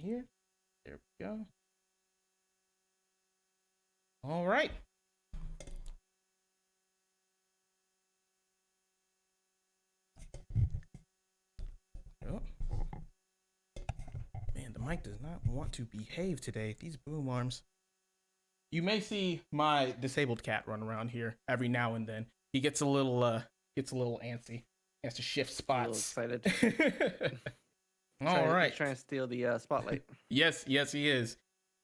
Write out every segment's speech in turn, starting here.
here. There we go. All right. Oh, man, the mic does not want to behave today. These boom arms. You may see my disabled cat run around here every now and then. He gets a little antsy. He has to shift A little spots. excited. All He's right. trying to steal the spotlight. Yes, he is.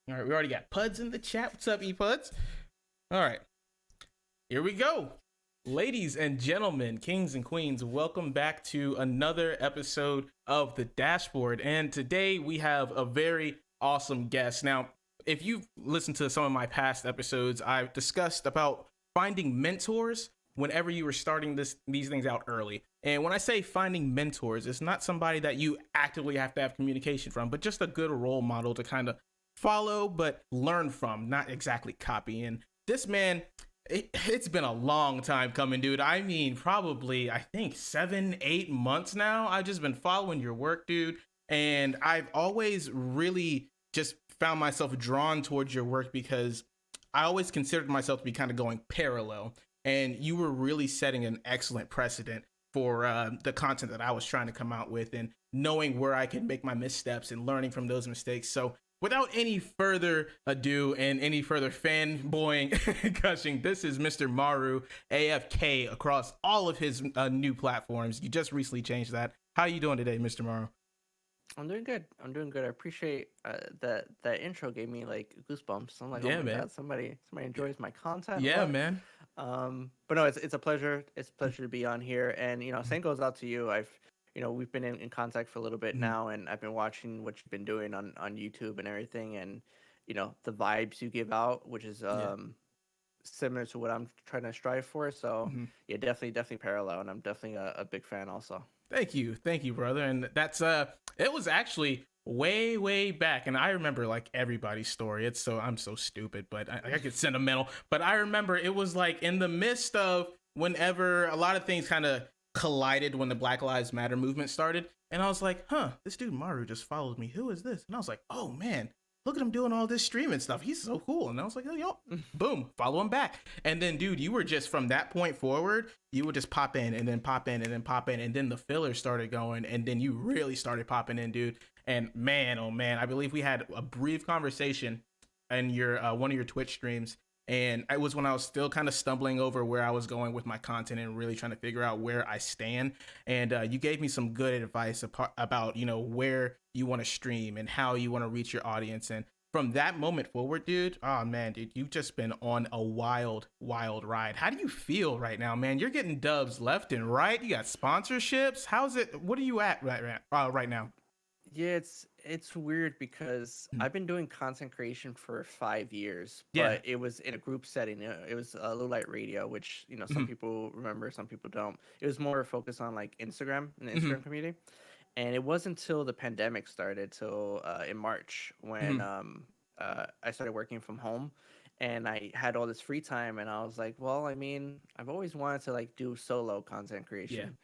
All right, we already got Puds in the chat. What's up, E-Puds? All right, here we go. Ladies and gentlemen, kings and queens, welcome back to another episode of The Dashboard. And today we have a very awesome guest. Now, if you've listened to some of my past episodes, I've discussed about finding mentors whenever you were starting these things out early. And when I say finding mentors, it's not somebody that you actively have to have communication from, but just a good role model to kind of follow but learn from, not exactly copy. And this man, it's been a long time coming, dude. I mean, probably, I think 7, 8 months now. I've just been following your work, dude. And I've always really just found myself drawn towards your work because I always considered myself to be kind of going parallel. And you were really setting an excellent precedent for the content that I was trying to come out with and knowing where I could make my missteps and learning from those mistakes. So without any further ado and any further fanboying gushing, this is Mr. Maru AFK across all of his new platforms. You just recently changed that. How are you doing today, Mr. Maru? I'm doing good. I appreciate that intro gave me like goosebumps. I'm like, oh Yeah, my man. god, somebody enjoys my content. Yeah, What? man. But no, it's a pleasure. It's a pleasure to be on here. And same goes out to you. We've been in contact for a little bit Mhm. now, and I've been watching what you've been doing on YouTube and everything, and the vibes you give out, which is Yeah. similar to what I'm trying to strive for. So Mhm. yeah, definitely parallel, and I'm definitely a big fan also. Thank you, brother. And that's it was actually way back, and I remember like everybody's story. It's so I'm so stupid, but I get sentimental. But I remember it was like in the midst of whenever a lot of things kind of collided when the Black Lives Matter movement started, and I was like, huh, this dude Maru just followed me. Who is this? And I was like, oh man, look at him doing all this streaming stuff. He's so cool. And I was like, oh, yo, boom, follow him back. And then, dude, you were just from that point forward, you would just pop in and then pop in and then pop in. And then the fillers started going. And then you really started popping in, dude. And man, oh man, I believe we had a brief conversation in your one of your Twitch streams. And it was when I was still kind of stumbling over where I was going with my content and really trying to figure out where I stand. And you gave me some good advice about, where you want to stream and how you want to reach your audience. And from that moment forward, dude, oh man, dude, you've just been on a wild ride. How do you feel right now, man? You're getting dubs left and right. You got sponsorships. How's it? What are you at right now? Yeah, it's weird because Mhm. I've been doing content creation for 5 years, Yeah. but it was in a group setting. It was Low Light Radio, which some Mhm. people remember, some people don't. It was more focused on like Instagram and the Mhm. Instagram community, and it wasn't until the pandemic started, till in March, when Mhm. I started working from home, and I had all this free time, and I was like, well, I mean, I've always wanted to like do solo content Yeah. creation.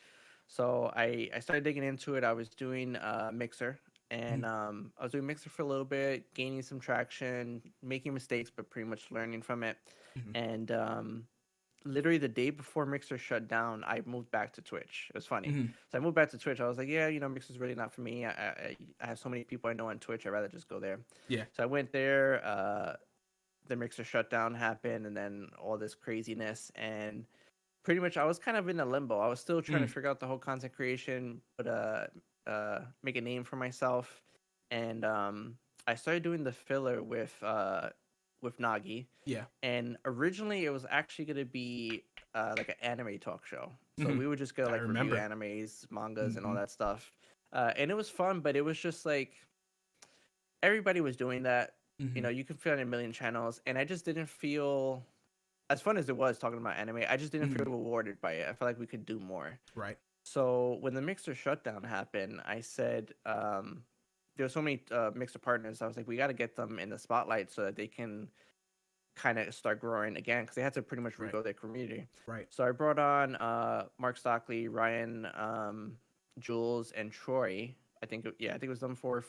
So I started digging into it. I was doing Mixer, and Mhm. I was doing Mixer for a little bit, gaining some traction, making mistakes, but pretty much learning from it. Mhm. And literally the day before Mixer shut down, I moved back to Twitch. It was funny. Mhm. So I moved back to Twitch. I was like, yeah, Mixer's really not for me. I have so many people I know on Twitch. I'd rather just go there. Yeah. So I went there. The Mixer shutdown happened, and then all this craziness, and pretty much I was kind of in a limbo. I was still trying to Mhm. figure out the whole content creation, but make a name for myself, and I started doing the filler with Nagi, Yeah. and originally it was actually gonna be like an anime talk show. So Mhm. we would just go I like review remember. animes, mangas, and all Mhm. that stuff, and it was fun. But it was just like everybody was doing that. Mhm. You can fit on a million channels, and I just didn't feel as fun as it was talking about anime. I just didn't feel Mhm. rewarded by it. I felt like we could do more. Right. So when the Mixer shutdown happened, I said there were so many Mixer partners. I was like, we got to get them in the spotlight so that they can kind of start growing again, because they had to pretty much Right. regrow their community. Right. So I brought on Mark Stockley, Ryan, Jules, and Troy. I think it was done for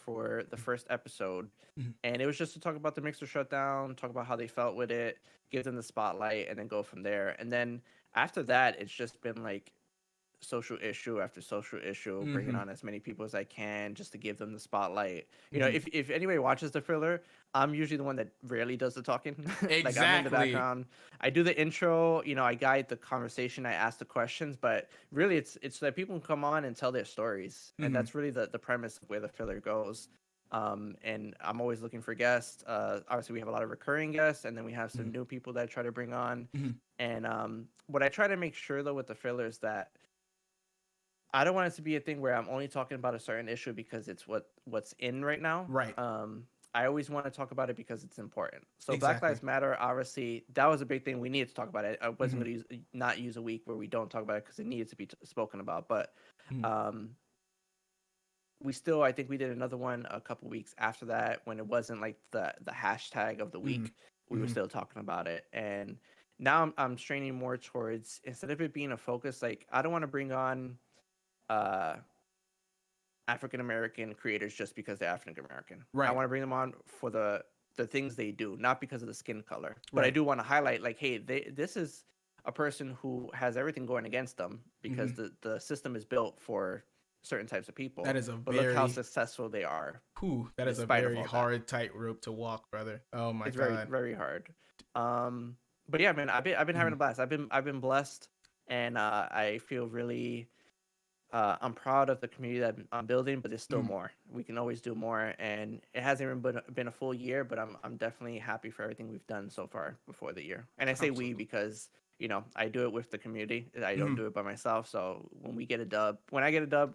the first episode, Mhm. and it was just to talk about the mixer shutdown, talk about how they felt with it, give them the spotlight, and then go from there. And then after that, it's just been like social issue after social issue, bringing Mhm. on as many people as I can just to give them the spotlight. You know, Mhm. if anybody watches the filler, I'm usually the one that rarely does the talking. Like I'm in the Exactly. background. I do the intro, you know, I guide the conversation, I ask the questions, but really it's so that people can come on and tell their stories. And Mhm. that's really the premise of where the filler goes. And I'm always looking for guests. Obviously we have a lot of recurring guests, and then we have some Mhm. new people that I try to bring on. Mhm. And what I try to make sure though with the filler is that I don't want it to be a thing where I'm only talking about a certain issue because it's what's in right now. Right. I always want to talk about it because it's important. So Black Exactly. Lives Matter, obviously, that was a big thing. We needed to talk about it. I wasn't Mhm. going to not use a week where we don't talk about it because it needed to be spoken about. But Mhm. um, we still, I think we did another one a couple weeks after that when it wasn't like the hashtag of the Mhm. week. We were Mhm. still talking about it, and now I'm straining more towards, instead of it being a focus, like I don't want to bring on uh African American creators just because they're African American. I Right. want to bring them on for the things they do, not because of the skin color. But I Right. do want to highlight, like, hey, this is a person who has everything going against them because Mhm. the system is built for certain types of That people. is a But look how very successful they are, that is a despite of very all that. hard tightrope to walk, brother. Oh my It's very god. very hard. Um, but yeah, man, I've been having Mhm. a blast. I've been blessed, and I feel really I'm proud of the community that I'm building, but there's still Mhm. more. We can always do more, and it hasn't even been a full year, but I'm definitely happy for everything we've done so far before the year. And I say we Absolutely. because I do it with the community. I don't Mhm. do it by myself. So when I get a dub,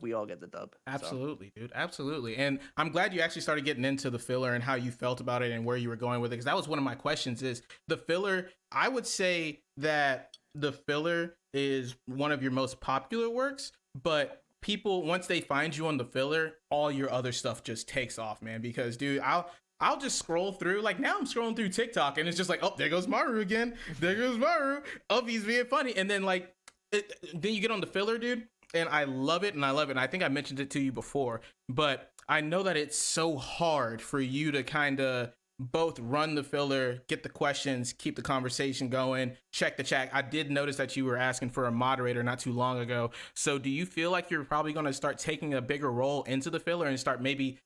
we all get the dub. So Absolutely, dude. Absolutely. And I'm glad you actually started getting into the filler and how you felt about it and where you were going with it. Because that was one of my questions is the filler. I would say that the filler is one of your most popular works, but people, once they find you on the filler, all your other stuff just takes off, man. Because dude, I'll just scroll through. Like now I'm scrolling through TikTok and it's just like, oh, there goes Maru again. There goes Maru. Oh, he's being funny. And then then you get on the filler, dude, and I love it and I love it. And I think I mentioned it to you before, but I know that it's so hard for you to kind of both run the filler, get the questions, keep the conversation going, check the chat. I did notice that you were asking for a moderator not too long ago. So do you feel like you're probably going to start taking a bigger role into the filler and start maybe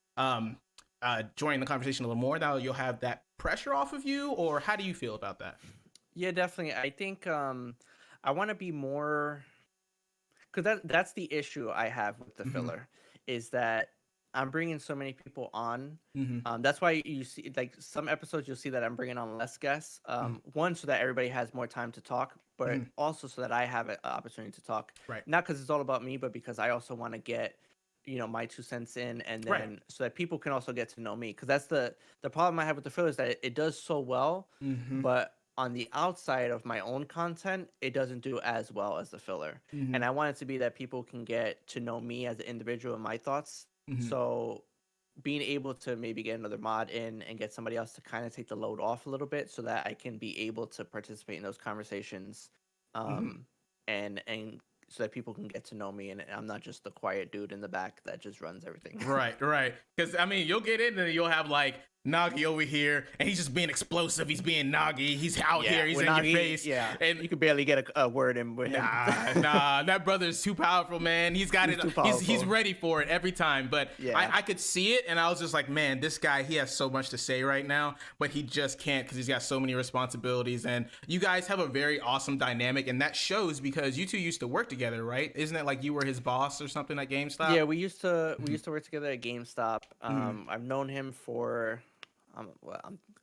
joining the conversation a little more now you'll have that pressure off of you? Or how do you feel about that? yeah, definitely. I think I want to be more, because that's the issue I have with the Mm-hmm. filler, is that I'm bringing so many people on. Mm-hmm. That's why you see, like, some episodes you'll see that I'm bringing on less guests. One, so that everybody has more time to talk, but Mm-hmm. also so that I have an opportunity to talk. Right. Not because it's all about me, but because I also want to get my 2 cents in, and Right. then so that people can also get to know me. Because that's the problem I have with the filler, is that it does so well, Mm-hmm. but on the outside of my own content, it doesn't do as well as the filler. Mm-hmm. And I want it to be that people can get to know me as an individual and my thoughts. Mm-hmm. So being able to maybe get another mod in and get somebody else to kind of take the load off a little bit so that I can be able to participate in those conversations, Mm-hmm. and so that people can get to know me, and I'm not just the quiet dude in the back that just runs everything. Right, right. Because I mean, you'll get in and you'll have like Nagi over here, and he's just being explosive. He's being Nagi. He's out Yeah, here. He's when in your Nagi, face. yeah, And you could barely get a word in with him. nah, that brother's too powerful, man. He's got He's it. too He's powerful. ready for it every time. But Yeah. I could see it, and I was just like, man, this guy, he has so much to say right now, but he just can't because he's got so many responsibilities. And you guys have a very awesome dynamic, and that shows because you two used to work together, right? Isn't it like you were his boss or something at GameStop? Yeah, we used to work together at GameStop. Mm-hmm. I've known him for I'm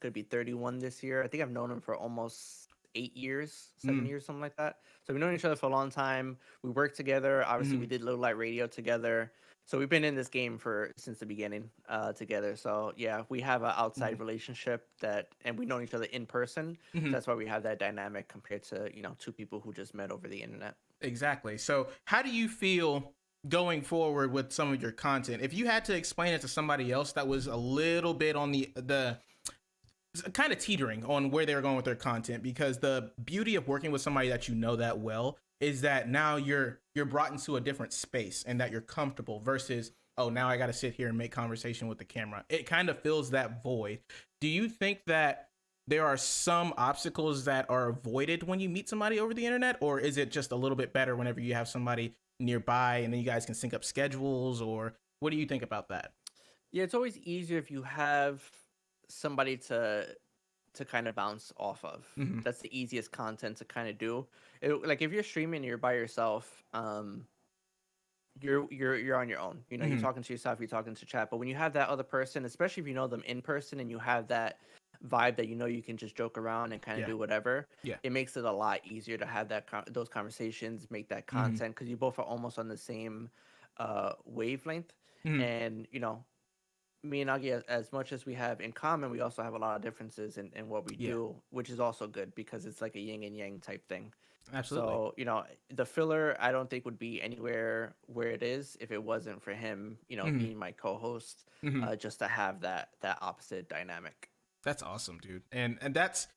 gonna be 31 this year. I think I've known him for almost 8 years, 7 years, something like that. So we've known each other for a long time. We worked together. Obviously, Mm-hmm. we did Little Light Radio together. So we've been in this game since the beginning, together. So yeah, we have an Mm-hmm. outside relationship and we know each other in person. So Mm-hmm. that's why we have that dynamic compared to two people who just met over the internet. Exactly. So, how do you feel going forward with some of your content? If you had to explain it to somebody else that was a little bit on the kind of teetering on where they were going with their content, because the beauty of working with somebody that you know that well is that now you're brought into a different space and that you're comfortable versus oh, now I got to sit here and make conversation with the camera. It kind of fills that void. Do you think that there are some obstacles that are avoided when you meet somebody over the internet, or is it just a little bit better whenever you have somebody nearby and then you guys can sync up schedules, or what do you think about that? Yeah, it's always easier if you have somebody to kind of bounce off of. Mm-hmm. That's the easiest content to kind of do. Like if you're streaming and you're by yourself, you're on your own. You know, you're Mm-hmm. talking to yourself, you're talking to chat. But when you have that other person, especially if you know them in person and you have that vibe that you know you can just joke around and kind of Yeah. do whatever, Yeah. it makes it a lot easier to have those conversations, make that Mm-hmm. content because you both are almost on the same wavelength. Mm-hmm. And you know, me and Augie, as much as we have in common, we also have a lot of differences in what we Yeah. do, which is also good because it's like a yin and yang type thing. Absolutely. So, you know, the filler I don't think would be anywhere where it is if it wasn't for him, you know, Mm-hmm. being my co-host, Mm-hmm. just to have that opposite dynamic. That's awesome, dude. And that's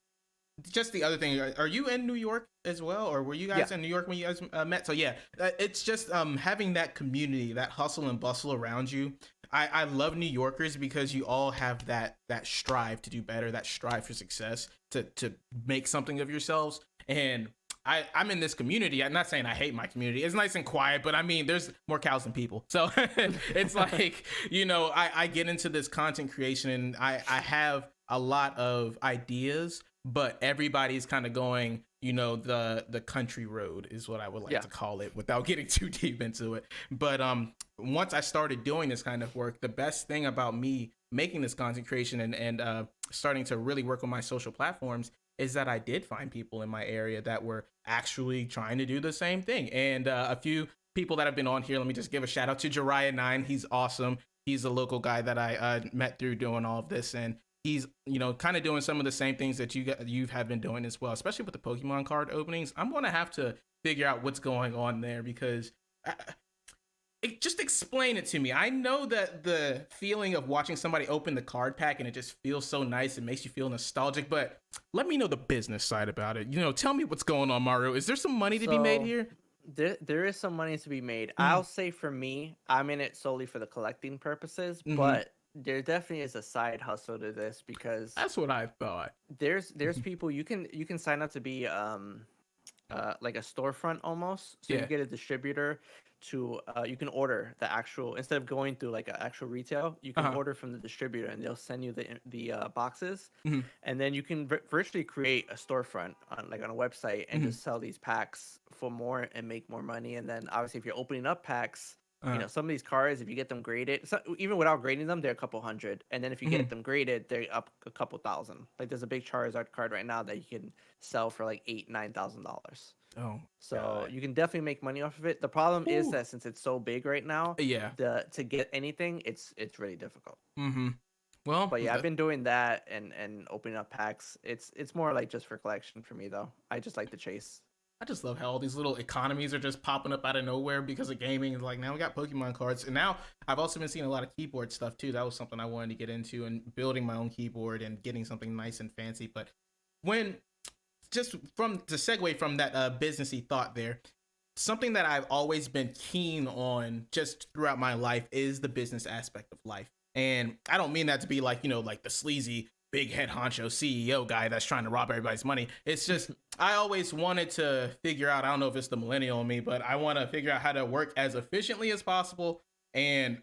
just the other thing. Are you in New York as well, or were you Yeah. guys in New York when you guys met? So yeah, it's just having that community, that hustle and bustle around you. I love New Yorkers because you all have that strive to do better, that strive for success, to make something of yourselves. And I'm in this community. I'm not saying I hate my community. It's nice and quiet, but I mean, there's more cows than people. So it's like, I get into this content creation and I have a lot of ideas, but everybody's kind of going, the country road is what I would like Yeah. to call it without getting too deep into it. But once I started doing this kind of work, the best thing about me making this content creation and starting to really work on my social platforms is that I did find people in my area that were actually trying to do the same thing. And a few people that have been on here, let me just give a shout out to Jariah9. He's awesome. He's a local guy that I met through doing all of this. And he's, kind of doing some of the same things that you have been doing as well, especially with the Pokemon card openings. I'm going to have to figure out what's going on there because just explain it to me. I know that the feeling of watching somebody open the card pack and it just feels so nice. It makes you feel nostalgic, but let me know the business side about it. Tell me what's going on, Maru. Is there some money to be made So here? there is some money to be made. Mm-hmm. I'll say for me, I'm in it solely for the collecting purposes, Mm-hmm. but there definitely is a side hustle to this because That's what I thought. there's people you can sign up to be like a storefront almost. So you Yeah. get a distributor to you can order the actual instead of going through like an actual retail, you can Uh-huh. order from the distributor and they'll send you the boxes, Mm-hmm. and then you can virtually create a storefront on a website and Mm-hmm. just sell these packs for more and make more money. And then obviously if you're opening up packs, Uh-huh. some of these cards, if you get them graded, so even without grading them, they're a couple hundred. And then if you Mm-hmm. get them graded, they're up a couple thousand. Like there's a big Charizard card right now that you can sell for like $8,000-9,000. Oh, So God. you can definitely make money off of it. The problem is Ooh. that since it's so big right now, Yeah. the to get anything, it's really difficult. Mm-hmm. Well, But yeah, I've been doing that and opening up packs. It's more like just for collection for me though. I just like to chase. I just love how all these little economies are just popping up out of nowhere because of gaming. It's like now we got Pokemon cards, and now I've also been seeing a lot of keyboard stuff too. That was something I wanted to get into, and building my own keyboard and getting something nice and fancy. But when just from to segue from that businessy thought there, something that I've always been keen on just throughout my life is the business aspect of life. And I don't mean that to be like, like the sleazy big head honcho CEO guy that's trying to rob everybody's money. It's just, I always wanted to figure out, I don't know if it's the millennial in me, but I want to figure out how to work as efficiently as possible and,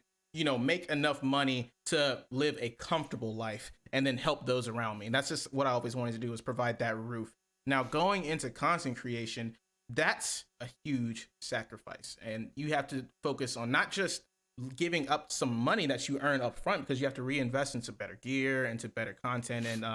make enough money to live a comfortable life and then help those around me. And that's just what I always wanted to do, is provide that roof. Now, going into content creation, that's a huge sacrifice. And you have to focus on not just giving up some money that you earn up front, because you have to reinvest into better gear, into better content, and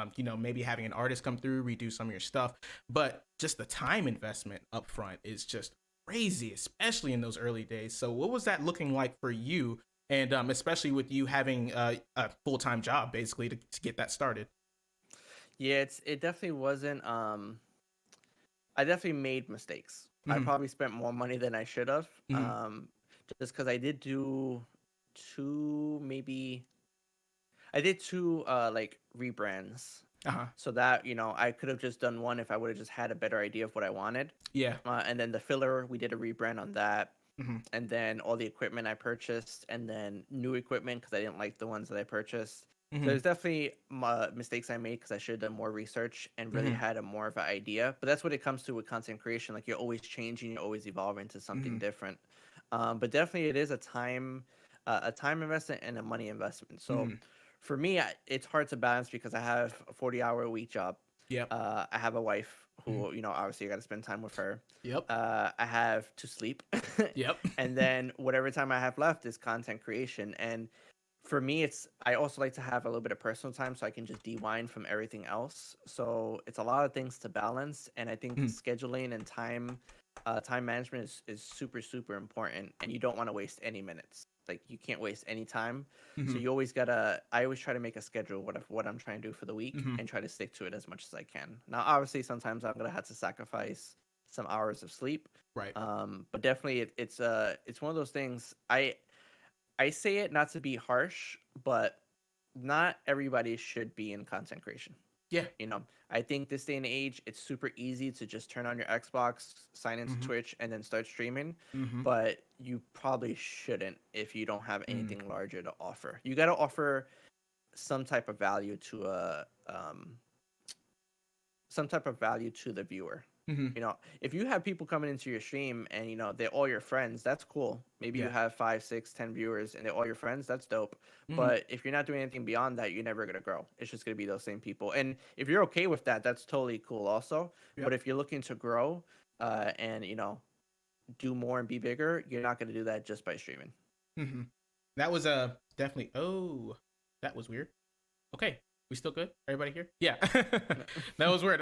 maybe having an artist come through, redo some of your stuff. But just the time investment up front is just crazy, especially in those early days. So what was that looking like for you? And especially with you having a full-time job basically to get that started. Yeah, it definitely wasn't. I definitely made mistakes. I Mm-hmm. probably spent more money than I should have. Mm-hmm. Just because I did do two, maybe I did two like rebrands, Uh-huh. so that I could have just done one if I would have just had a better idea of what I wanted. Yeah. And then the filler, we did a rebrand on that. and then all the equipment I purchased, and then new equipment because I didn't like the ones that I purchased. So there's definitely mistakes I made because I should have done more research and really had a more of an idea. But that's what it comes to with content creation. Like you're always changing, you're always evolving to something different. But definitely, it is a time investment and a money investment. So for me, it's hard to balance because I have a 40-hour-a-week job. Yep. I have a wife who, obviously you got to spend time with her. Yep. I have to sleep. Yep. And then whatever time I have left is content creation. And for me, I also like to have a little bit of personal time so I can just de-wind from everything else. So it's a lot of things to balance. And I think scheduling and time management is super, super important. And you don't want to waste any minutes. Like you can't waste any time. So you always I always try to make a schedule what I'm trying to do for the week and try to stick to it as much as I can. Now, obviously, sometimes I'm gonna have to sacrifice some hours of sleep. Right. But definitely it's one of those things. I say it not to be harsh, but not everybody should be in content creation. Yeah. I think this day and age, it's super easy to just turn on your Xbox, sign into Twitch, and then start streaming. But you probably shouldn't if you don't have anything larger to offer. You got to offer some type of value to the viewer. If you have people coming into your stream and they're all your friends, that's cool. Maybe you have 5, 6, 10 viewers and they're all your friends, that's dope. But if you're not doing anything beyond that, you're never gonna grow. It's just gonna be those same people. And if you're okay with that, that's totally cool also. But if you're looking to grow and do more and be bigger, you're not gonna do that just by streaming. That was definitely. Oh, that was weird. Okay, we still good? Everybody here? Yeah. That was weird.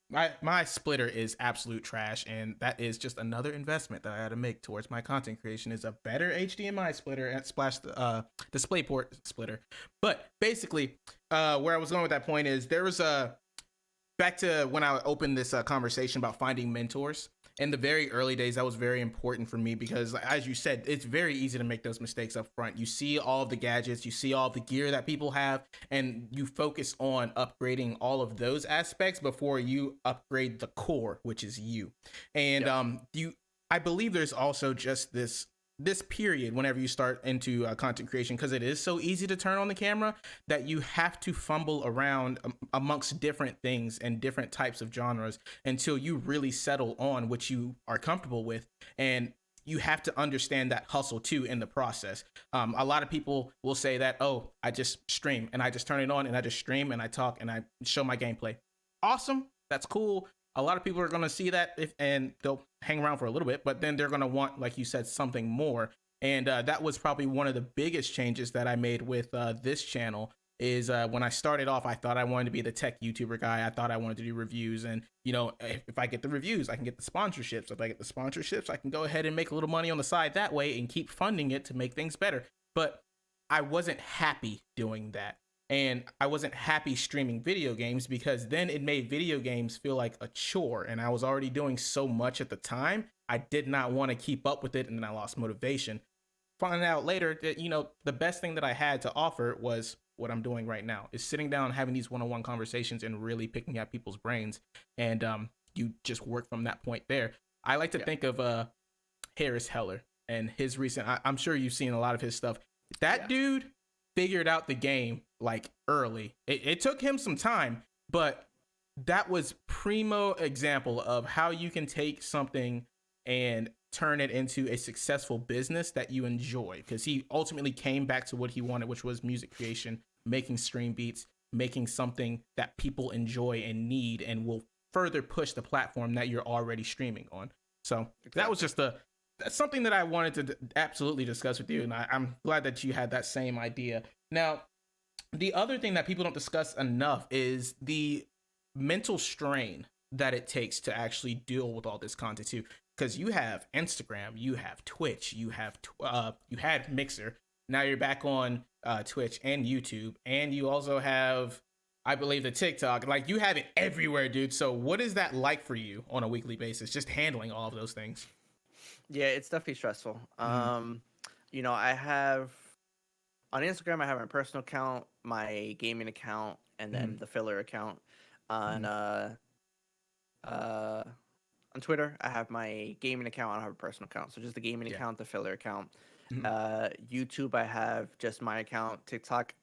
My splitter is absolute trash, and that is just another investment that I had to make towards my content creation. Is a better HDMI splitter and DisplayPort splitter. But basically, where I was going with that point is there was back to when I opened this conversation about finding mentors. In the very early days, that was very important for me because, as you said, it's very easy to make those mistakes up front. You see all of the gadgets, you see all of the gear that people have, and you focus on upgrading all of those aspects before you upgrade the core, which is you. And I believe there's also just this period whenever you start into content creation, because it is so easy to turn on the camera, that you have to fumble around amongst different things and different types of genres until you really settle on what you are comfortable with. And you have to understand that hustle too in the process. A lot of people will say that, oh, I just stream and I just turn it on and I just stream and I talk and I show my gameplay. Awesome. That's cool. A lot of people are going to see that and they'll hang around for a little bit, but then they're going to want, like you said, something more. And that was probably one of the biggest changes that I made with this channel is when I started off, I thought I wanted to be the tech YouTuber guy. I thought I wanted to do reviews. And, if I get the reviews, I can get the sponsorships. If I get the sponsorships, I can go ahead and make a little money on the side that way and keep funding it to make things better. But I wasn't happy doing that. And I wasn't happy streaming video games because then it made video games feel like a chore. And I was already doing so much at the time. I did not want to keep up with it. And then I lost motivation. Finding out later that, the best thing that I had to offer was what I'm doing right now, is sitting down, having these one-on-one conversations and really picking at people's brains. And you just work from that point there. I like to think of Harris Heller and his recent, I'm sure you've seen a lot of his stuff. That dude figured out the game like early. It took him some time, but that was primo example of how you can take something and turn it into a successful business that you enjoy, because he ultimately came back to what he wanted, which was music creation, making stream beats, making something that people enjoy and need and will further push the platform that you're already streaming on. So that was just that's something that I wanted to absolutely discuss with you, and I'm glad that you had that same idea. Now, the other thing that people don't discuss enough is the mental strain that it takes to actually deal with all this content too. Because you have Instagram, you have Twitch, you had Mixer, now you're back on Twitch and YouTube, and you also have, I believe, the TikTok. Like, you have it everywhere, dude. So what is that like for you on a weekly basis, just handling all of those things? Yeah, it's definitely stressful. I have on Instagram, I have my personal account, my gaming account, and then the filler account. On on Twitter, I have my gaming account. I don't have a personal account, so just the gaming Yeah. account, the filler account. Mhm. YouTube, I have just my account. TikTok,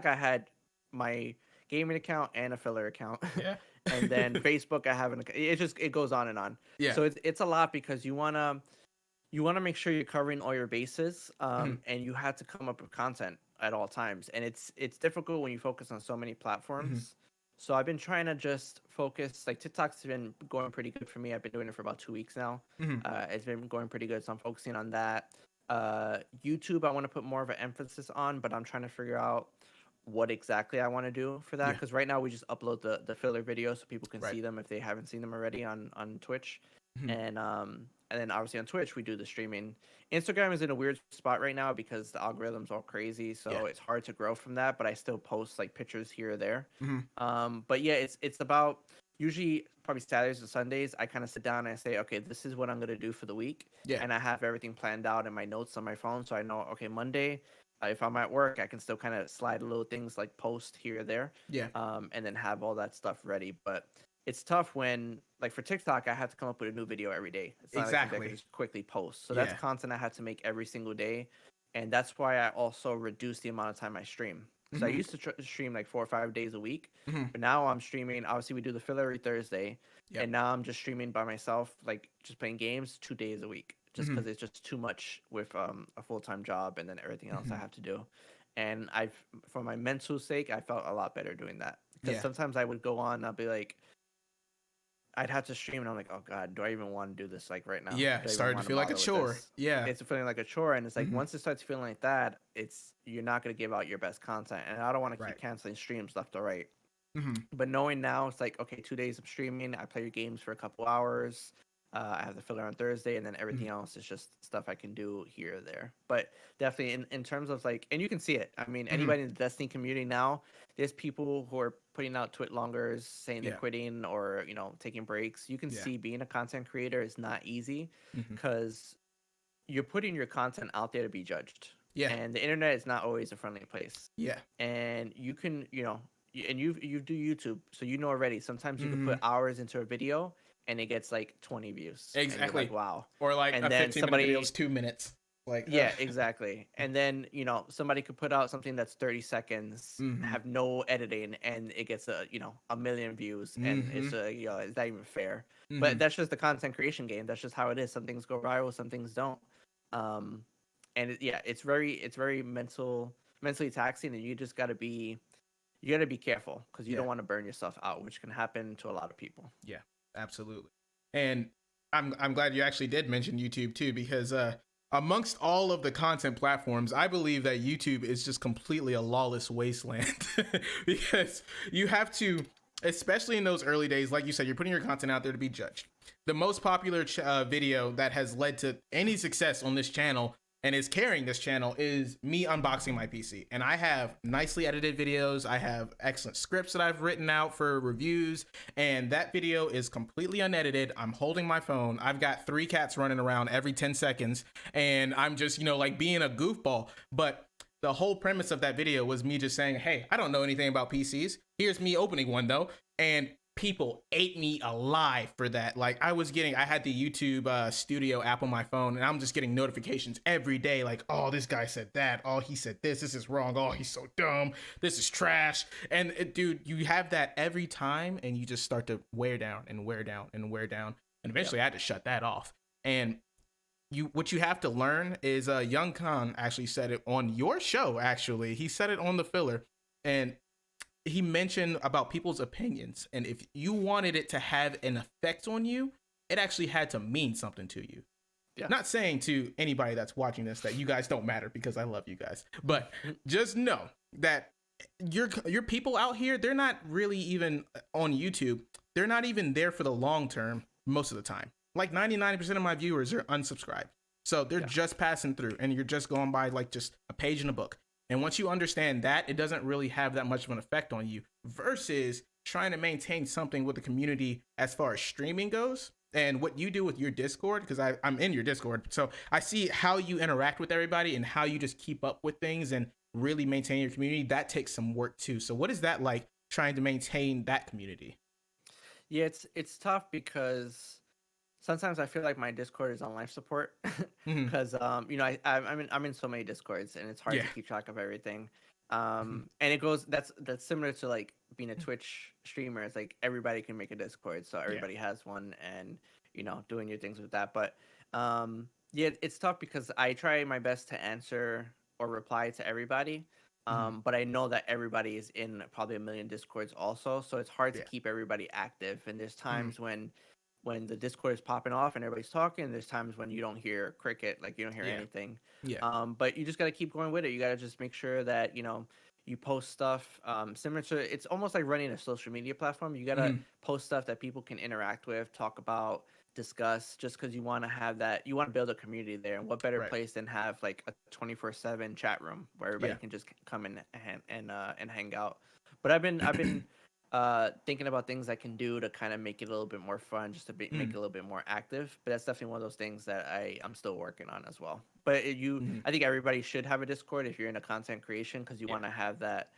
I had my gaming account and a filler account, Yeah. and then Facebook, I have an. It goes on and on. Yeah. So it's a lot because you wanna make sure you're covering all your bases, Mhm. and you have to come up with content at all times, and it's difficult when you focus on so many Mhm. platforms. So I've been trying to just focus. Like TikTok's been going pretty good for me. I've been doing it for about 2 weeks now. Mhm. It's been going pretty good, so I'm focusing on that. YouTube, I want to put more of an emphasis on, but I'm trying to figure out what exactly I want to do for that. Yeah. Because right now we just upload the filler videos so people can Right. see them if they haven't seen them already on Twitch, Mhm. and then obviously on Twitch we do the streaming. Instagram is in a weird spot right now because the algorithm's all crazy, Yeah. so it's hard to grow from that. But I still post like pictures here or there. Mhm. But yeah, it's about usually probably Saturdays or Sundays. I kind of sit down and I say, okay, this is what I'm gonna do for the week, Yeah. and I have everything planned out in my notes on my phone, so I know okay Monday. If I'm at work, I can still kind of slide little things like post here or there, Yeah. and then have all that stuff ready. But it's tough when, like for TikTok, I have to come up with a new video every day. It's not like something I can Exactly. just quickly post. So that's Yeah. content I have to make every single day, and that's why I also reduce the amount of time I stream. So I Mhm. used to stream like 4 or 5 days a week, Mhm. but now I'm streaming. Obviously, we do the filler every Thursday, Yep. and now I'm just streaming by myself, like just playing games 2 days a week, just Mhm. because it's just too much with a full time job and then everything else I Mhm. have to do. And for my mental sake, I felt a lot better doing that because Yeah. sometimes I would go on, and I'll be like, I'd have to stream, and I'm like, oh god, do I even want to do this like right now? Yeah. Do I even Started to want to feel like a bother with chore. this? Yeah. It's feeling like a chore, and it's like Mhm. once it starts feeling like that, it's you're not gonna give out your best content, and I don't want to keep Right. canceling streams left or right. Mhm. But knowing now, it's like okay, 2 days of streaming, I play your games for a couple hours. I have the filler on Thursday, and then everything Mhm. else is just stuff I can do here or there. But definitely in terms of like, and you can see it. I mean, Mhm. anybody in the Destiny community now, there's people who are putting out twit longers saying they're Yeah. quitting or taking breaks. You can Yeah. see being a content creator is not easy Mhm. because you're putting your content out there to be judged, Yeah. and the internet is not always a friendly place. Yeah. And you can, and you do YouTube, so you know already. Sometimes you could put Mhm. hours into a video, and it gets like 20 views, and you're like, Exactly. wow. Or like And a then 15-minute video is somebody, 2 minutes. Like, yeah, exactly. And then somebody could put out something that's 30 seconds, Mhm. have no editing, and it gets a million views, and Mhm. it's not even fair. But Mhm. that's just the content creation game. That's just how it is. Some things go viral, some things don't. Um, and yeah, it's very mentally taxing, and you got to be careful because you Yeah. don't want to burn yourself out, which can happen to a lot of people. Yeah. Absolutely. And I'm glad you actually did mention YouTube too, because amongst all of the content platforms, I believe that YouTube is just completely a lawless wasteland because you have to, especially in those early days, like you said, you're putting your content out there to be judged. The most popular video that has led to any success on this channel and is carrying this channel is me unboxing my PC. And I have nicely edited videos. I have excellent scripts that I've written out for reviews. And that video is completely unedited. I'm holding my phone. I've got 3 cats running around every 10 seconds. And I'm just, like being a goofball. But the whole premise of that video was me just saying, hey, I don't know anything about PCs. Here's me opening one though. And people ate me alive for that. Like I had the YouTube studio app on my phone, and I'm just getting notifications every day. Like, oh, this guy said that. Oh, he said this. This is wrong. Oh, he's so dumb. This is trash. And dude, you have that every time, and you just start to wear down and wear down and wear down. And eventually, I had to shut that off. And what you have to learn is Young Khan actually said it on your show. Actually, he said it on the filler, and he mentioned about people's opinions, and if you wanted it to have an effect on you, it actually had to mean something to you. Yeah. Not saying to anybody that's watching this that you guys don't matter, because I love you guys, but just know that your people out here, they're not really even on YouTube. They're not even there for the long term most of the time. Like 99% of my viewers are unsubscribed, so they're just passing through, and you're just going by like just a page in a book. And once you understand that, it doesn't really have that much of an effect on you versus trying to maintain something with the community as far as streaming goes. And what you do with your Discord, because I'm in your Discord, so I see how you interact with everybody and how you just keep up with things and really maintain your community. That takes some work too. So what is that like, trying to maintain that community? Yeah, it's tough because sometimes I feel like my Discord is on life support Hmm. because I'm in so many Discords and it's hard Yeah. to keep track of everything. Mhm. And it goes that's similar to like being a Twitch streamer. It's like everybody can make a Discord, so Yeah. everybody has one, and doing your things with that. But yeah, it's tough because I try my best to answer or reply to everybody. Hmm. But I know that everybody is in probably a million Discords also, so it's hard to Yeah. keep everybody active. And there's Hmm. times when the Discord is popping off and everybody's talking. There's times when you don't hear cricket, like you don't hear Yeah. anything. Yeah. But you just got to keep going with it. You got to just make sure that you post stuff similar to, it's almost like running a social media platform. You got to Hmm. post stuff that people can interact with, talk about, discuss, just because you want to have that, you want to build a community there. And what better Right. place than have like a 24/7 chat room where everybody Yeah. can just come and hang out. But I've been thinking about things I can do to kind of make it a little bit more fun, just to make it Mm. a little bit more active. But that's definitely one of those things that I'm still working on as well. But Hmm. I think everybody should have a Discord if you're into content creation, because you Yeah. want to have that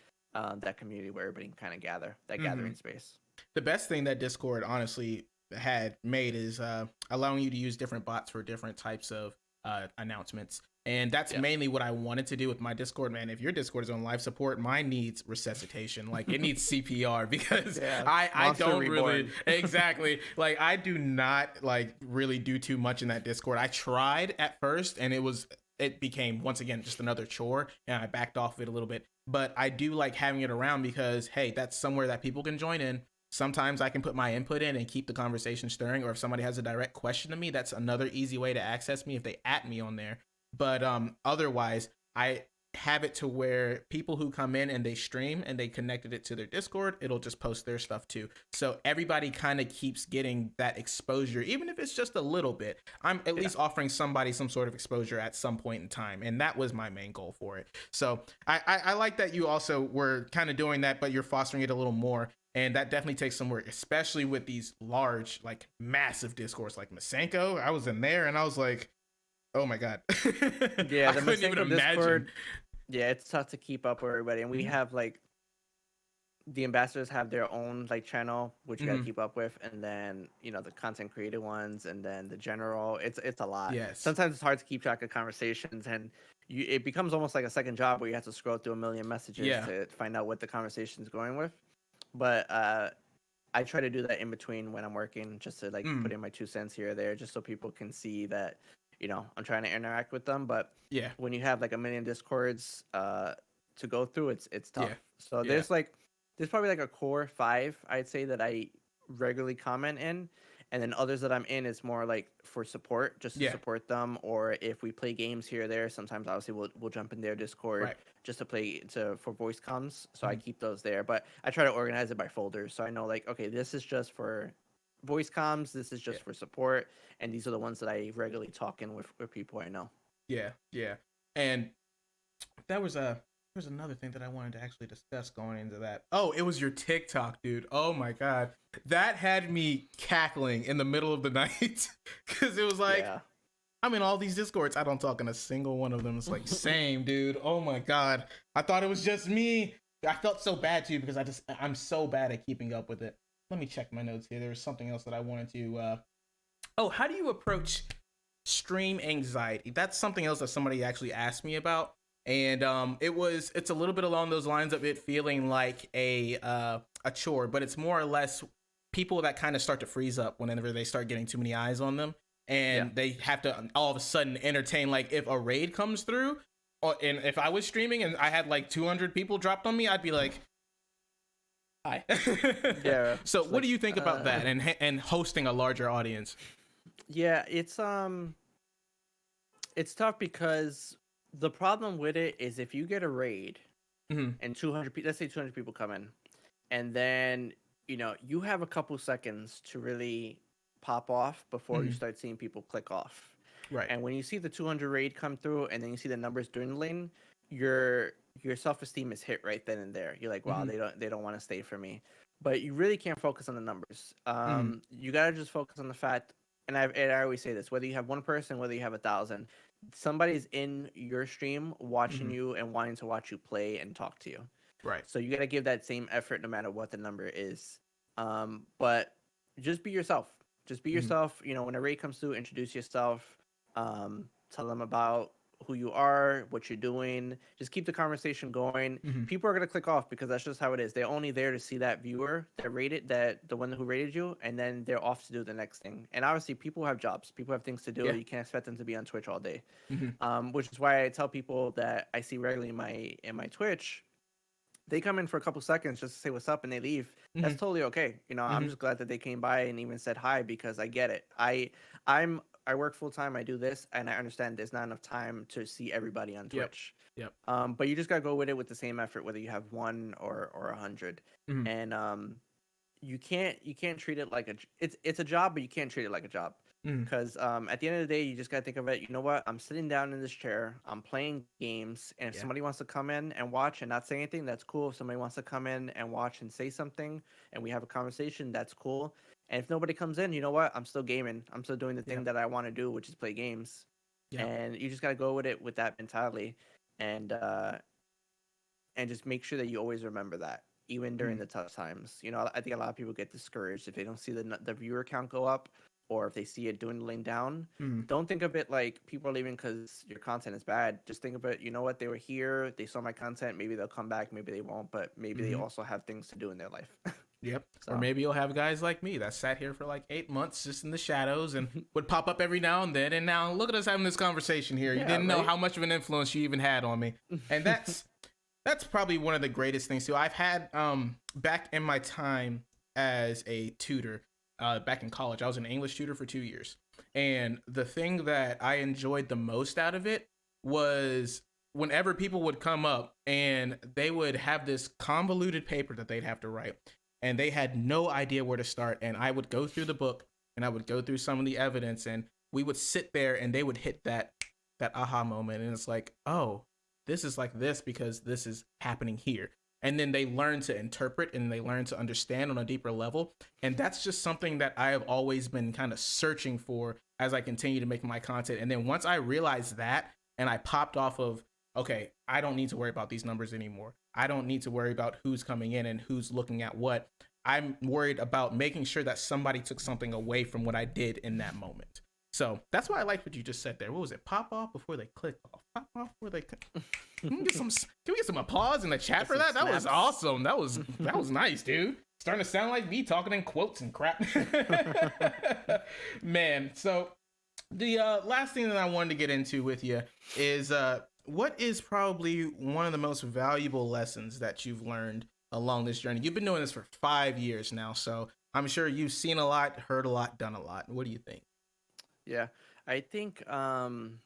community where everybody can kind of gather, that Hmm. gathering space. The best thing that Discord honestly had made is allowing you to use different bots for different types of announcements. And that's Yeah. mainly what I wanted to do with my Discord, man. If your Discord is on live support, mine needs resuscitation. Like it needs CPR because Yeah. I Monster don't really Reborn. exactly like I do not like really do too much in that Discord. I tried at first and it became once again just another chore and I backed off of it a little bit. But I do like having it around because hey, that's somewhere that people can join in. Sometimes I can put my input in and keep the conversation stirring, or if somebody has a direct question to me, that's another easy way to access me if they at me on there. But otherwise, I have it to where people who come in and they stream and they connected it to their Discord, it'll just post their stuff too. So everybody kind of keeps getting that exposure, even if it's just a little bit. I'm at Yeah. least offering somebody some sort of exposure at some point in time, and that was my main goal for it. So I like that you also were kind of doing that, but you're fostering it a little more. And that definitely takes some work, especially with these large, like massive discourse like Masenko. I was in there and I was like, oh my God. Yeah, I the couldn't even Masenko imagine. Discord. Yeah, it's tough to keep up with everybody, and we Mm-hmm. have like the ambassadors have their own like channel, which you got to Mm-hmm. keep up with, and then the content creator ones, and then the general. It's a lot. Yes. Sometimes it's hard to keep track of conversations, and it becomes almost like a second job where you have to scroll through a million messages Yeah. to find out what the conversation is going with. But I try to do that in between when I'm working, just to like Mm. put in my 2 cents here or there, just so people can see that I'm trying to interact with them. But Yeah. when you have like a million discords to go through, it's tough. Yeah. So Yeah. there's probably like a core five, I'd say, that I regularly comment in, and then others that I'm in is more like for support, just to Yeah. support them, or if we play games here or there. Sometimes obviously we'll jump in their Discord Right. just to play for voice comms. So I Mhm. keep those there, but I try to organize it by folders, so I know like, okay, this is just for voice comms, this is Yeah. just for support, and these are the ones that I regularly talk in with people I know. Yeah. Yeah. And that was a there's another thing that I wanted to actually discuss going into that. Oh, it was your TikTok, dude. Oh my God. That had me cackling in the middle of the night because it was like, Yeah. I'm in all these discords. I don't talk in a single one of them. It's like, same, dude. Oh my God. I thought it was just me. I felt so bad too because I'm so bad at keeping up with it. Let me check my notes here. There was something else that I wanted to. Oh, how do you approach stream anxiety? That's something else that somebody actually asked me about. And it's a little bit along those lines of it feeling like a chore, but it's more or less people that kind of start to freeze up whenever they start getting too many eyes on them Yeah. and they have to all of a sudden entertain, like if a raid comes through and if I was streaming and I had like 200 people dropped on me, I'd be like, hi. Yeah. So It's what like do you think about that and hosting a larger audience? yeah, it's tough because the problem with it is if you get a raid Mm-hmm. and 200 people, let's say 200 people come in, and then you have a couple seconds to really pop off before you Mm-hmm. start seeing people click off. Right. And when you see the 200 raid come through and then you see the numbers dwindling, your your self-esteem is hit right then and there. You're like, wow, Mm-hmm. they don't want to stay for me. But you really can't focus on the numbers. Mm-hmm. You gotta just focus on the fact, and I always say this: whether you have one person, whether you have 1,000, somebody's in your stream watching Mm-hmm. you and wanting to watch you play and talk to you. Right. So you gotta give that same effort no matter what the number is. But just be yourself. Just be yourself. You know, when a raid comes through, introduce yourself. Tell them about who you are, what you're doing. Just keep the conversation going. People are gonna click off because that's just how it is. They're only there to see that viewer that rated that the one who rated you, and then they're off to do the next thing. And obviously, people have jobs. People have things to do. Yeah. You can't expect them to be on Twitch all day. Mm-hmm. Which is why I tell people that I see regularly in my Twitch, they come in for a couple seconds just to say what's up and they leave. That's totally okay. You know, I'm just glad that they came by and even said hi because I get it. I work full time. I do this, and I understand there's not enough time to see everybody on Twitch. Yep. But you just gotta go with it with the same effort, whether you have 1 or 100. And you can't treat it like it's a job, but you can't treat it like a job. Because at the end of the day, you just gotta think of it. You know what? I'm sitting down in this chair. I'm playing games, and if somebody wants to come in and watch and not say anything, that's cool. If somebody wants to come in and watch and say something, and we have a conversation, that's cool. And if nobody comes in, you know what? I'm still gaming. I'm still doing the thing that I want to do, which is play games. And you just gotta go with it with that mentality, and just make sure that you always remember that, even during the tough times. You know, I think a lot of people get discouraged if they don't see the viewer count go up, or if they see it dwindling down. Don't think of it like people are leaving because your content is bad. Just think of it, you know what, they were here, they saw my content, maybe they'll come back, maybe they won't, but maybe they also have things to do in their life. Yep. So. Or maybe you'll have guys like me that sat here for like 8 months just in the shadows and would pop up every now and then. And now look at us having this conversation here. You didn't know how much of an influence you even had on me. And that's probably one of the greatest things too. I've had back in my time as a tutor, back in college, I was an English tutor for 2 years. And the thing that I enjoyed the most out of it was whenever people would come up and they would have this convoluted paper that they'd have to write, and they had no idea where to start. And I would go through the book and I would go through some of the evidence, and we would sit there and they would hit that aha moment. And it's like, oh, this is like this because this is happening here. And then they learn to interpret and they learn to understand on a deeper level. And that's just something that I have always been kind of searching for as I continue to make my content. And then once I realized that, and I popped off of, okay, I don't need to worry about these numbers anymore. I don't need to worry about who's coming in and who's looking at what. I'm worried about making sure that somebody took something away from what I did in that moment. So that's why I like what you just said there. What was it? Pop off before they click off. Pop off before they click. Can we get some applause in the chat for that? That was awesome. That was nice, dude. Starting to sound like me talking in quotes and crap. Man, so the last thing that I wanted to get into with you is what is probably one of the most valuable lessons that you've learned along this journey? You've been doing this for 5 years now, so I'm sure you've seen a lot, heard a lot, done a lot. What do you think? Yeah, I think, man,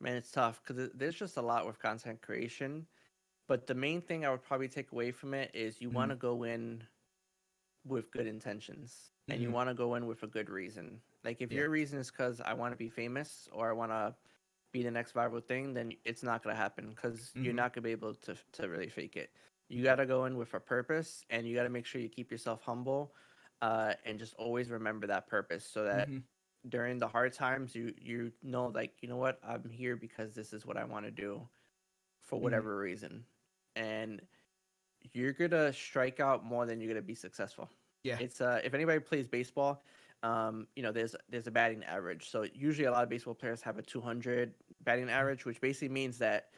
it's tough because there's just a lot with content creation. But the main thing I would probably take away from it is you want to go in with good intentions, and you want to go in with a good reason. Like if your reason is because I want to be famous or I want to be the next viral thing, then it's not going to happen because you're not going to be able to really fake it. You got to go in with a purpose, and you got to make sure you keep yourself humble, and just always remember that purpose so that during the hard times, you know, like, you know what, I'm here because this is what I want to do for whatever reason. And you're going to strike out more than you're going to be successful. Yeah. It's if anybody plays baseball, you know, there's a batting average. So usually a lot of baseball players have a 200 batting average, which basically means that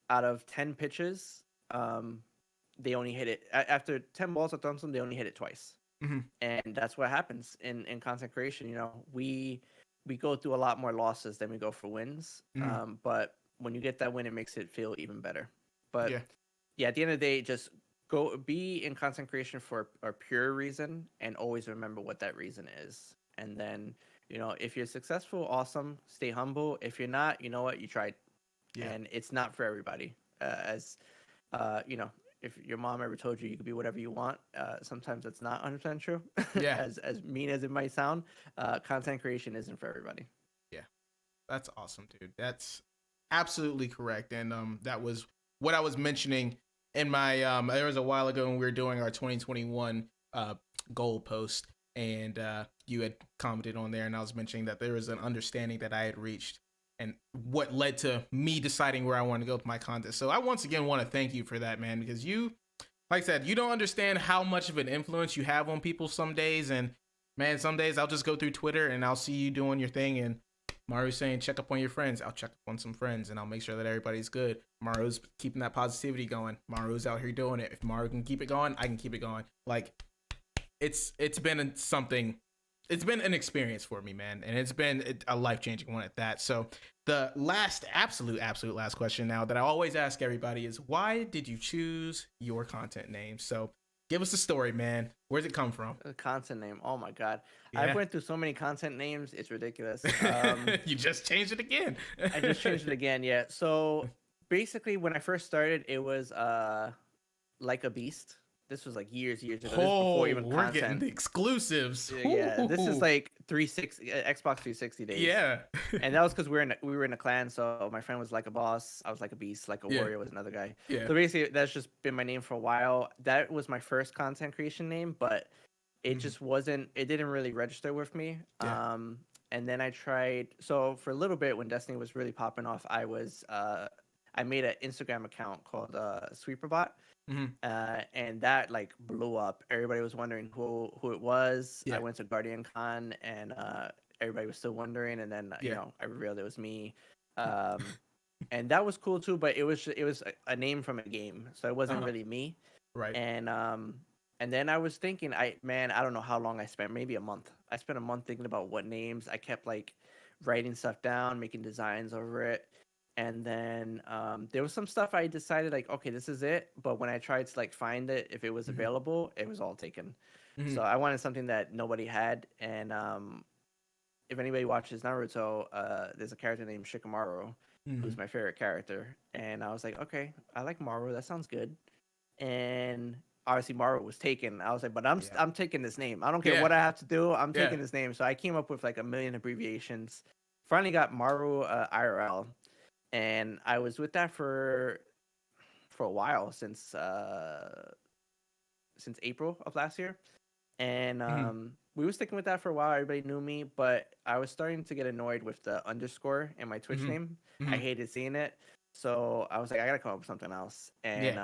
out of 10 pitches, they only hit it after 10 balls are thrown to them, they only hit it twice. And that's what happens in content creation. You know, we go through a lot more losses than we go for wins. But when you get that win, it makes it feel even better. But yeah, at the end of the day, just go be in content creation for a pure reason, and always remember what that reason is. And then, you know, if you're successful, awesome, stay humble. If you're not, you know what, you tried. And it's not for everybody. You know, if your mom ever told you you could be whatever you want, sometimes that's not 100% true. As mean as it might sound, content creation isn't for everybody. Yeah, that's awesome, dude. That's absolutely correct. And that was what I was mentioning in my there was a while ago when we were doing our 2021 goal post, and you had commented on there, and I was mentioning that there was an understanding that I had reached and what led to me deciding where I want to go with my content. So I once again want to thank you for that, man, because you like I said, you don't understand how much of an influence you have on people some days. And man, some days I'll just go through Twitter and I'll see you doing your thing, and Maru's saying check up on your friends. I'll check up on some friends and I'll make sure that everybody's good. Maru's keeping that positivity going. Maru's out here doing it. If Maru can keep it going, I can keep it going. Like it's been something. It's been an experience for me, man, and it's been a life-changing one at that. So the last, absolute last question now that I always ask everybody is, why did you choose your content name? So give us the story, man. Where's it come from? A content name. Oh my god, Yeah. I've went through so many content names. It's ridiculous. You just changed it again. I just changed it again. Yeah. So basically, when I first started, it was like a beast. This was like years ago. This before even we're content. getting the exclusives. Yeah, this is like 360 Xbox 360 days. Yeah. And that was because we were in a clan. So my friend was like a boss. I was like a beast. Like a warrior was another guy. Yeah. So basically, that's just been my name for a while. That was my first content creation name, but it just wasn't. It didn't really register with me. Yeah. And then I tried. So for a little bit, when Destiny was really popping off, I made an Instagram account called SweeperBot. And that like blew up. Everybody was wondering who it was. Yeah. I went to Guardian Con and everybody was still wondering. And then you know, I revealed it was me. And that was cool too. But it was a name from a game, so it wasn't really me. Right. And then I was thinking, I don't know how long I spent. Maybe a month. I spent a month thinking about what names. I kept like writing stuff down, making designs over it. And then there was some stuff I decided like, okay, this is it. But when I tried to like find it, if it was available, it was all taken. So I wanted something that nobody had. And if anybody watches Naruto, there's a character named Shikamaru, who's my favorite character. And I was like, okay, I like Maru. That sounds good. And obviously Maru was taken. I was like, but I'm taking this name. I don't care what I have to do. I'm taking this name. So I came up with like a million abbreviations. Finally got Maru IRL. And I was with that for a while, since April of last year, and we were sticking with that for a while. Everybody knew me, but I was starting to get annoyed with the underscore in my Twitch name. I hated seeing it, so I was like, I gotta come up with something else. And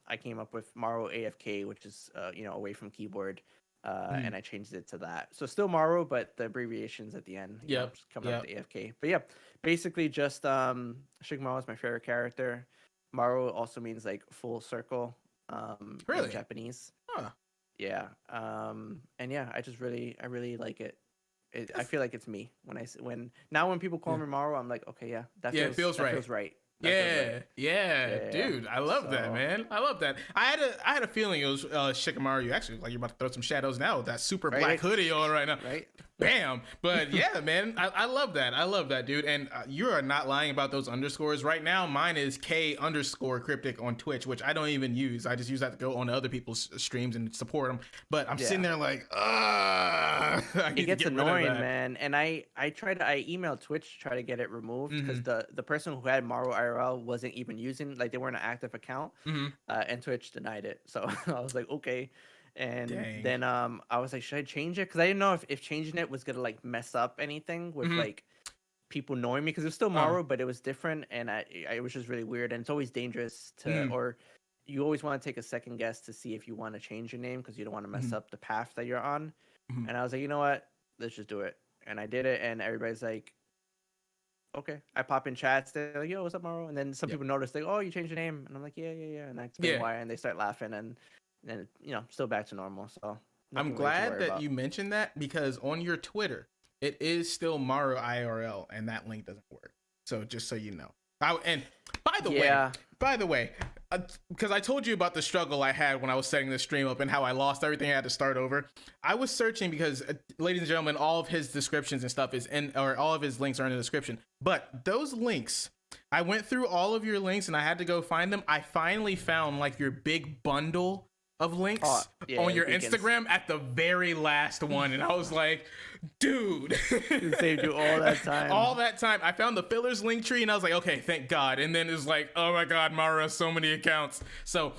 I came up with MaruAFK, which is away from keyboard. And I changed it to that. So still Maru, but the abbreviations at the end. Coming up to AFK. But yeah, basically just Shikamaru is my favorite character. Maru also means like full circle. Really? In Japanese. Huh. Yeah. And yeah, I really like it. I feel like it's me when people call me Maru, I'm like, okay, yeah, that feels right. Feels right. Yeah, dude, I love that, man. I love that. I had a feeling it was Shikamaru. You actually, like, you're about to throw some shadows now with that super black hoodie on right now. Right. Bam. But yeah, man, I love that. I love that, dude. And you are not lying about those underscores. Right now, mine is K_cryptic on Twitch, which I don't even use. I just use that to go on to other people's streams and support them. But I'm sitting there like, it gets annoying, man. And I emailed Twitch to try to get it removed, because the person who had Maru IRL wasn't even using, like, they weren't an active account, and Twitch denied it. So I was like, okay. And then I was like, should I change it? Because I didn't know if changing it was gonna like mess up anything with like people knowing me, because it was still Maru, but it was different, and it was just really weird. And it's always dangerous to, or you always want to take a second guess to see if you want to change your name, because you don't want to mess up the path that you're on. And I was like, you know what? Let's just do it. And I did it, and everybody's like, okay. I pop in chats. They're like, yo, what's up, Maru? And then some people notice, like, oh, you changed your name. And I'm like, yeah. And I explain why, and they start laughing, and still back to normal. So I'm glad that you mentioned that, because on your Twitter, it is still Maru IRL, and that link doesn't work. So just so you know. And by the way, because I told you about the struggle I had when I was setting the stream up and how I lost everything. I had to start over. I was searching because, ladies and gentlemen, all of his descriptions and stuff all of his links are in the description. But those links, I went through all of your links and I had to go find them. I finally found like your big bundle of links on your Instagram at the very last one, and I was like, dude, it saved you all that time. I found the fillers link tree, and I was like, okay, thank God. And then it's like, oh my God, Maru has so many accounts. So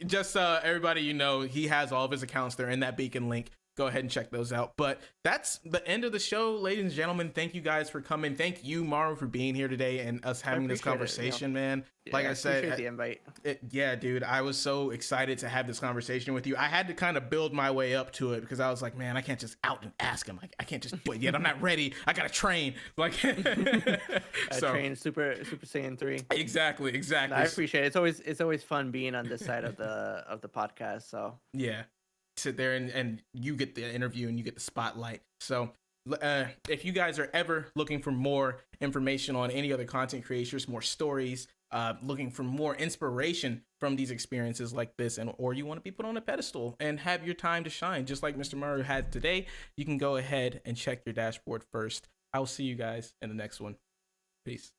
just everybody, he has all of his accounts. They're in that beacon link. go ahead and check those out. But that's the end of the show, ladies and gentlemen. Thank you guys for coming. Thank you, Maru, for being here today and us having this conversation, man. Like I said, appreciate the invite. Yeah, dude, I was so excited to have this conversation with you. I had to kind of build my way up to it because I was like, man, I can't just out and ask him. Like, I can't just wait yet. I'm not ready. I gotta train. Like, so train Super Saiyan 3. Exactly. No, I appreciate it. It's always fun being on this side of the podcast. So yeah, sit there and you get the interview and you get the spotlight. So if you guys are ever looking for more information on any other content creators, more stories, looking for more inspiration from these experiences like this, or you want to be put on a pedestal and have your time to shine, just like Mr. Maru had today, you can go ahead and check your dashboard first. I will see you guys in the next one. Peace.